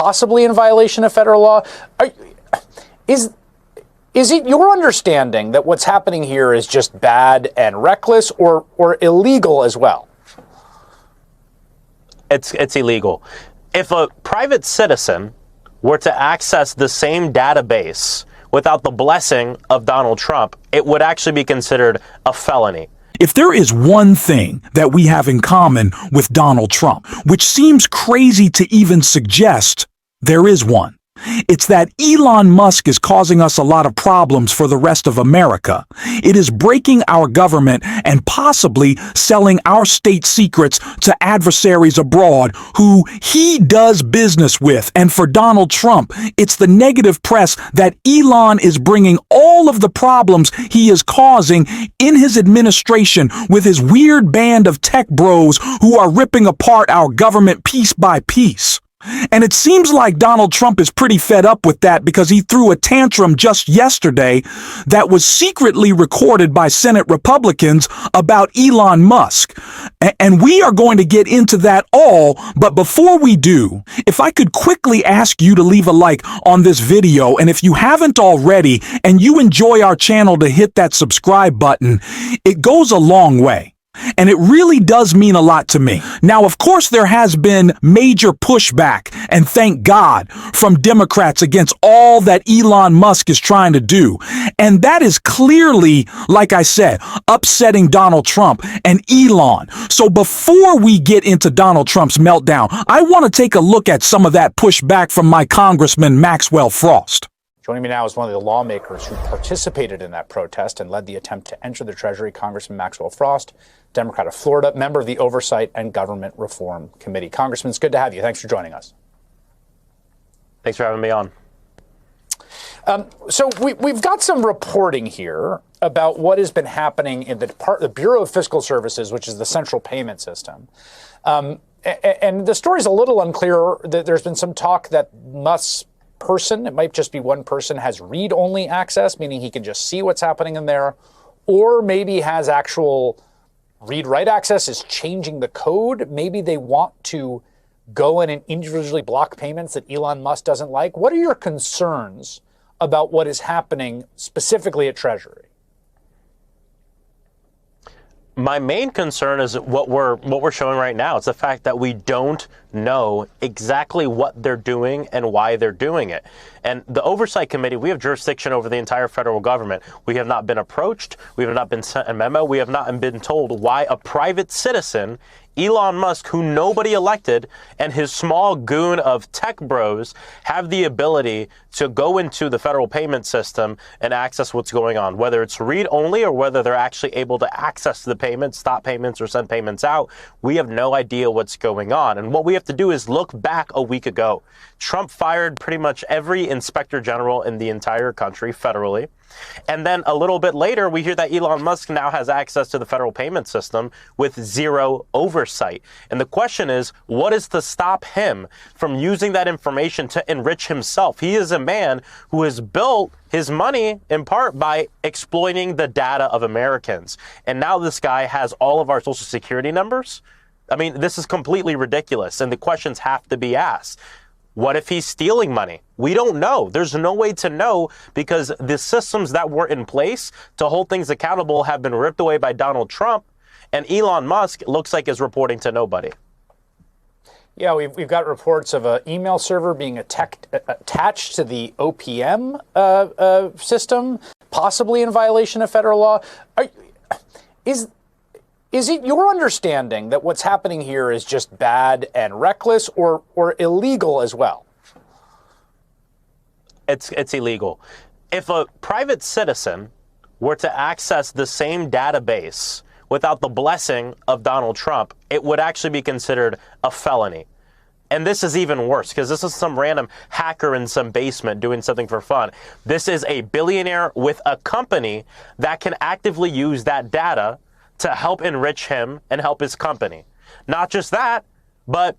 possibly in violation of federal law. Is it your understanding that what's happening here is just bad and reckless, or illegal as well? It's illegal. If a private citizen were to access the same database without the blessing of Donald Trump, it would actually be considered a felony. If there is one thing that we have in common with Donald Trump, which seems crazy to even suggest, there is one. It's that Elon Musk is causing us a lot of problems for the rest of America. It is breaking our government and possibly selling our state secrets to adversaries abroad who he does business with. And for Donald Trump, it's the negative press that Elon is bringing all of the problems he is causing in his administration with his weird band of tech bros who are ripping apart our government piece by piece. And it seems like Donald Trump is pretty fed up with that because he threw a tantrum just yesterday that was secretly recorded by Senate Republicans about Elon Musk. And we are going to get into that all, but before we do, if I could quickly ask you to leave a like on this video, and if you haven't already and you enjoy our channel, to hit that subscribe button. It goes a long way. And it really does mean a lot to me. Now, of course, there has been major pushback, and thank God, from Democrats against all that Elon Musk is trying to do. And that is clearly, like I said, upsetting Donald Trump and Elon. So before we get into Donald Trump's meltdown, I want to take a look at some of that pushback from my Congressman Maxwell Frost. Joining me now is one of the lawmakers who participated in that protest and led the attempt to enter the Treasury, Congressman Maxwell Frost, Democrat of Florida, member of the Oversight and Government Reform Committee. Congressman, it's good to have you. Thanks for joining us. Thanks for having me on. So we've got some reporting here about what has been happening in the Bureau of Fiscal Services, which is the central payment system. And the story's a little unclear. There's been some talk that Musk's person, it might just be one person, has read-only access, meaning he can just see what's happening in there, or maybe has actual read-write access, is changing the code. Maybe they want to go in and individually block payments that Elon Musk doesn't like. What are your concerns about what is happening specifically at Treasury? My main concern is what we're showing right now. It's the fact that we don't know exactly what they're doing and why they're doing it. And the Oversight Committee, we have jurisdiction over the entire federal government. We have not been approached. We have not been sent a memo. We have not been told why a private citizen, Elon Musk, who nobody elected, and his small goon of tech bros have the ability to go into the federal payment system and access what's going on, whether it's read only or whether they're actually able to access the payments, stop payments, or send payments out. We have no idea what's going on. And what we have to do is look back a week ago. Trump fired pretty much every inspector general in the entire country federally. And then a little bit later, we hear that Elon Musk now has access to the federal payment system with zero oversight. And the question is, what is to stop him from using that information to enrich himself? He is a man who has built his money in part by exploiting the data of Americans. And now this guy has all of our social security numbers. I mean, this is completely ridiculous. And the questions have to be asked. What if he's stealing money? We don't know. There's no way to know because the systems that were in place to hold things accountable have been ripped away by Donald Trump, and Elon Musk looks like is reporting to nobody. Yeah, we've got reports of an email server being attached to the OPM system, possibly in violation of federal law. Is it your understanding that what's happening here is just bad and reckless, or illegal as well? It's illegal. If a private citizen were to access the same database without the blessing of Donald Trump, it would actually be considered a felony. And this is even worse because this is some random hacker in some basement doing something for fun. This is a billionaire with a company that can actively use that data to help enrich him and help his company. Not just that, but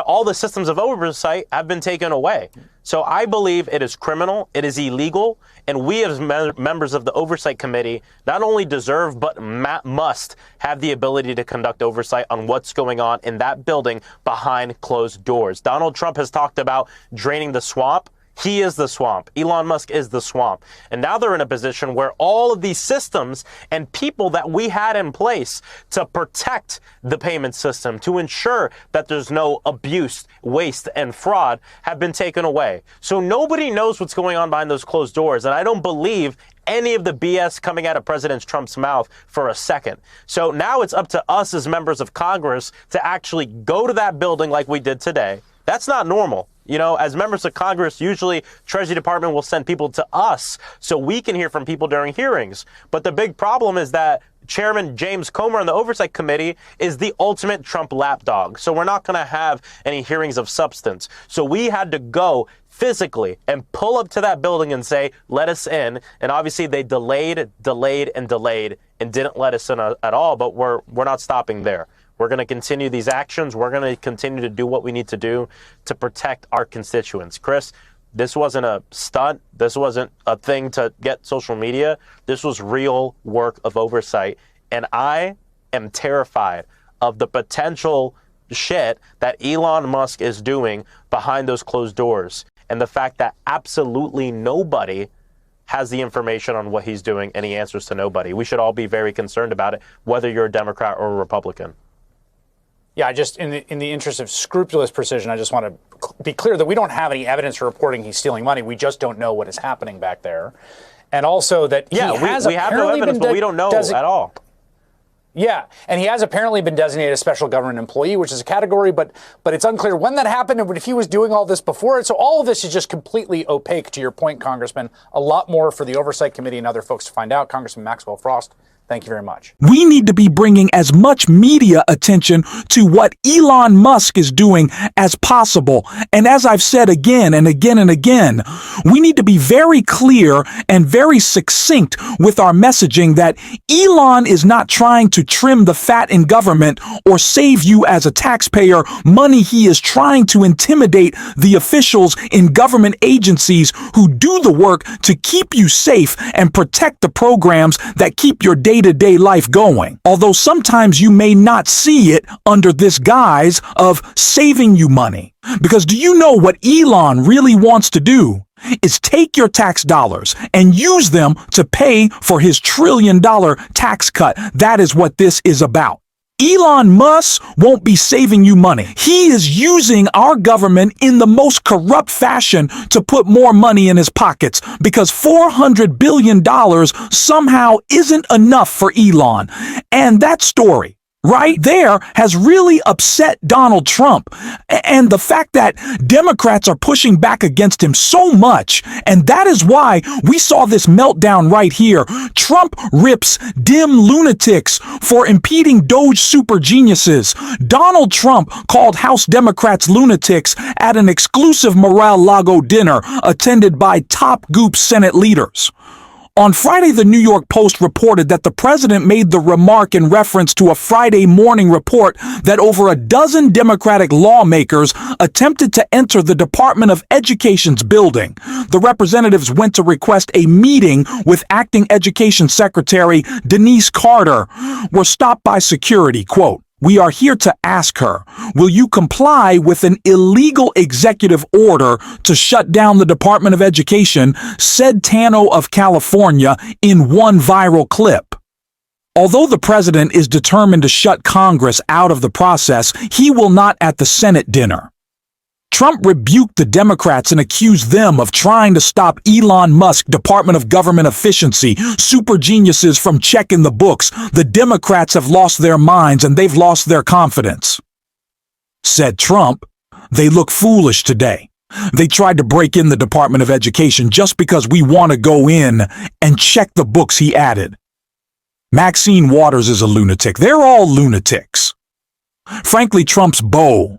all the systems of oversight have been taken away. So I believe it is criminal, it is illegal, and we as members of the Oversight Committee not only deserve but must have the ability to conduct oversight on what's going on in that building behind closed doors. Donald Trump has talked about draining the swamp. He is the swamp. Elon Musk is the swamp. And now they're in a position where all of these systems and people that we had in place to protect the payment system, to ensure that there's no abuse, waste, and fraud have been taken away. So nobody knows what's going on behind those closed doors. And I don't believe any of the BS coming out of President Trump's mouth for a second. So now it's up to us as members of Congress to actually go to that building like we did today. That's not normal. You know, as members of Congress, usually Treasury Department will send people to us so we can hear from people during hearings. But the big problem is that Chairman James Comer on the Oversight Committee is the ultimate Trump lapdog. So we're not going to have any hearings of substance. So we had to go physically and pull up to that building and say, let us in. And obviously they delayed and didn't let us in at all. But we're not stopping there. We're going to continue these actions. We're going to continue to do what we need to do to protect our constituents. Chris, this wasn't a stunt. This wasn't a thing to get social media. This was real work of oversight. And I am terrified of the potential shit that Elon Musk is doing behind those closed doors. And the fact that absolutely nobody has the information on what he's doing and he answers to nobody. We should all be very concerned about it, whether you're a Democrat or a Republican. Yeah, I just, in the interest of scrupulous precision, I just want to be clear that we don't have any evidence reporting he's stealing money. We just don't know what is happening back there. And also that we have no evidence, but we don't know at all. Yeah, and he has apparently been designated a special government employee, which is a category, but it's unclear when that happened and if he was doing all this before. So all of this is just completely opaque, to your point, Congressman. A lot more for the Oversight Committee and other folks to find out. Congressman Maxwell Frost, thank you very much. We need to be bringing as much media attention to what Elon Musk is doing as possible. And as I've said again and again and again, we need to be very clear and very succinct with our messaging that Elon is not trying to trim the fat in government or save you as a taxpayer money. He is trying to intimidate the officials in government agencies who do the work to keep you safe and protect the programs that keep your day-to-day life going. Although sometimes you may not see it under this guise of saving you money. Because do you know what Elon really wants to do? Is take your tax dollars and use them to pay for his $1 trillion tax cut. That is what this is about. Elon Musk won't be saving you money. He is using our government in the most corrupt fashion to put more money in his pockets because $400 billion somehow isn't enough for Elon. And that story right there has really upset Donald Trump. And the fact that Democrats are pushing back against him so much, and that is why we saw this meltdown right here. Trump rips dim lunatics for impeding Doge super geniuses. Donald Trump called House Democrats lunatics at an exclusive Mar-a-Lago dinner attended by top Goop Senate leaders. On Friday, the New York Post reported that the president made the remark in reference to a Friday morning report that over a dozen Democratic lawmakers attempted to enter the Department of Education's building. The representatives went to request a meeting with Acting Education Secretary Denise Carter, were stopped by security. Quote, "We are here to ask her, will you comply with an illegal executive order to shut down the Department of Education," said Tano of California in one viral clip. Although the president is determined to shut Congress out of the process, he will not at the Senate dinner. Trump rebuked the Democrats and accused them of trying to stop Elon Musk, Department of Government Efficiency, super geniuses from checking the books. The Democrats have lost their minds and they've lost their confidence. Said Trump, "They look foolish today. They tried to break in the Department of Education just because we want to go in and check the books," he added. Maxine Waters is a lunatic. They're all lunatics. Frankly, Trump's bow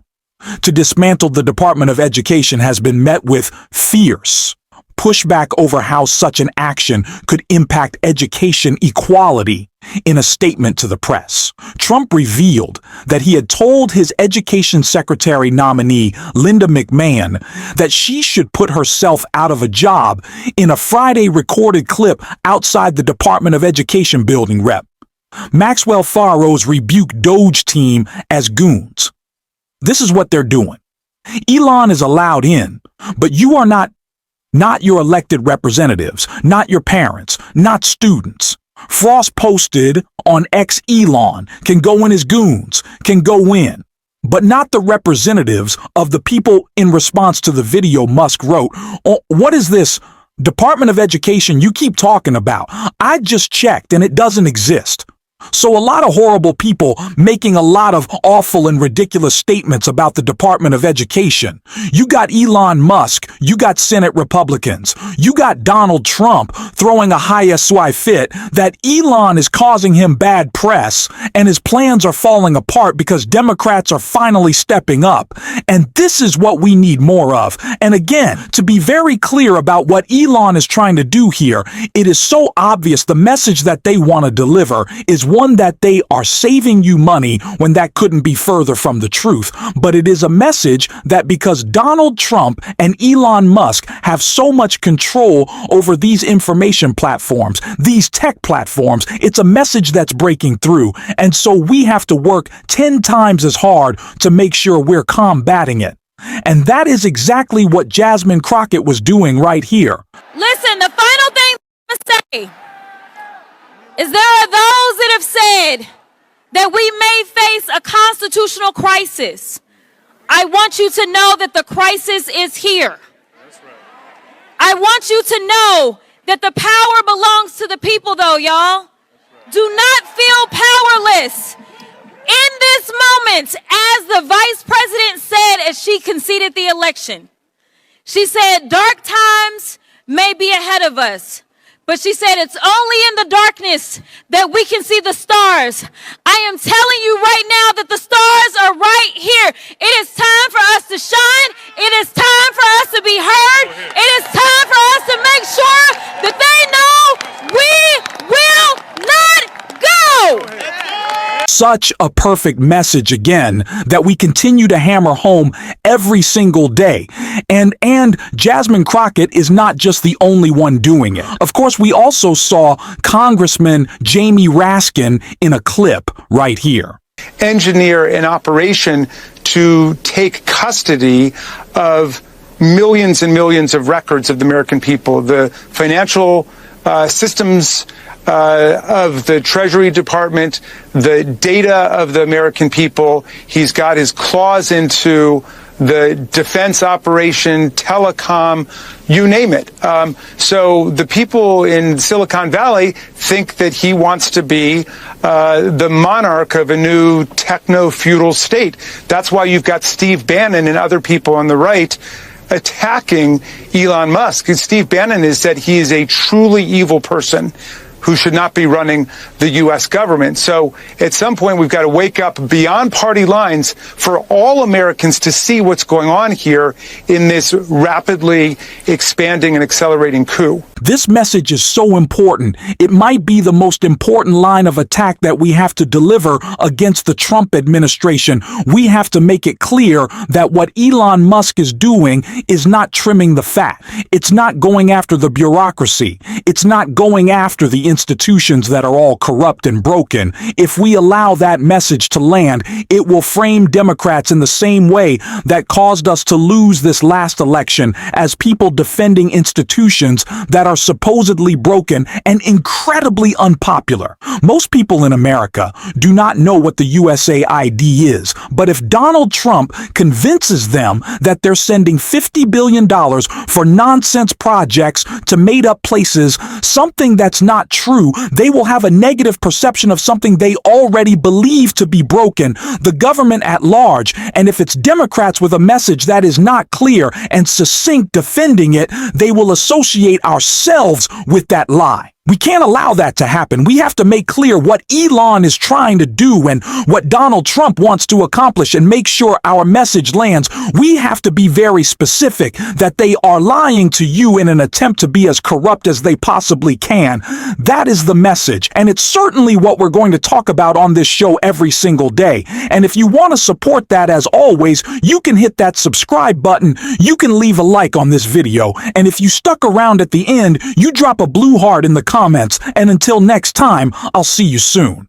to dismantle the Department of Education has been met with fierce, pushback over how such an action could impact education equality in a statement to the press. Trump revealed that he had told his education secretary nominee, Linda McMahon, that she should put herself out of a job in a Friday recorded clip outside the Department of Education building rep. Maxwell Farrow's rebuked Doge team as goons. This is what they're doing. Elon is allowed in, but you are not your elected representatives, not your parents, not students. Frost posted on X Elon can go in as goons, can go in, but not the representatives of the people in response to the video Musk wrote. Oh, what is this Department of Education you keep talking about? I just checked and it doesn't exist. So a lot of horrible people making a lot of awful and ridiculous statements about the Department of Education. You got Elon Musk, you got Senate Republicans, you got Donald Trump throwing a high-SY fit that Elon is causing him bad press and his plans are falling apart because Democrats are finally stepping up. And this is what we need more of. And again, to be very clear about what Elon is trying to do here, it is so obvious the message that they want to deliver is one that they are saving you money when that couldn't be further from the truth. But it is a message that because Donald Trump and Elon Musk have so much control over these information platforms, these tech platforms, it's a message that's breaking through. And so we have to work 10 times as hard to make sure we're combating it. And that is exactly what Jasmine Crockett was doing right here. Listen, the final thing I'm going to say is there are those that have said that we may face a constitutional crisis. I want you to know that the crisis is here. That's right. I want you to know that the power belongs to the people, though, y'all. Right. Do not feel powerless. In this moment, as the vice president said as she conceded the election, she said, dark times may be ahead of us. But she said, it's only in the darkness that we can see the stars. I am telling you right now that the stars are right here. It is time for us to shine. It is time for us to be heard. It is time for us to make sure that they know we will not go. Such a perfect message again that we continue to hammer home every single day. And Jasmine Crockett is not just the only one doing it. Of course, we also saw Congressman Jamie Raskin in a clip right here. Engineer an operation to take custody of millions and millions of records of the American people, the financial systems of the Treasury Department, the data of the American people. He's got his claws into the defense operation, telecom, you name it. So the people in Silicon Valley think that he wants to be the monarch of a new techno-feudal state. That's why you've got Steve Bannon and other people on the right attacking Elon Musk. And Steve Bannon has said he is a truly evil person who should not be running the U.S. government. So at some point, we've got to wake up beyond party lines for all Americans to see what's going on here in this rapidly expanding and accelerating coup. This message is so important. It might be the most important line of attack that we have to deliver against the Trump administration. We have to make it clear that what Elon Musk is doing is not trimming the fat. It's not going after the bureaucracy. It's not going after the institutions that are all corrupt and broken. If we allow that message to land, it will frame Democrats in the same way that caused us to lose this last election, as people defending institutions that are supposedly broken and incredibly unpopular. Most people in America do not know what the USAID is, but if Donald Trump convinces them that they're sending $50 billion for nonsense projects to made-up places, something that's not true, they will have a negative perception of something they already believe to be broken, the government at large. And if it's Democrats with a message that is not clear and succinct defending it, they will associate ourselves with that lie. We can't allow that to happen. We have to make clear what Elon is trying to do and what Donald Trump wants to accomplish and make sure our message lands. We have to be very specific that they are lying to you in an attempt to be as corrupt as they possibly can. That is the message, and it's certainly what we're going to talk about on this show every single day. And if you want to support that, as always, you can hit that subscribe button, you can leave a like on this video, and if you stuck around at the end, you drop a blue heart in the comments, and until next time, I'll see you soon.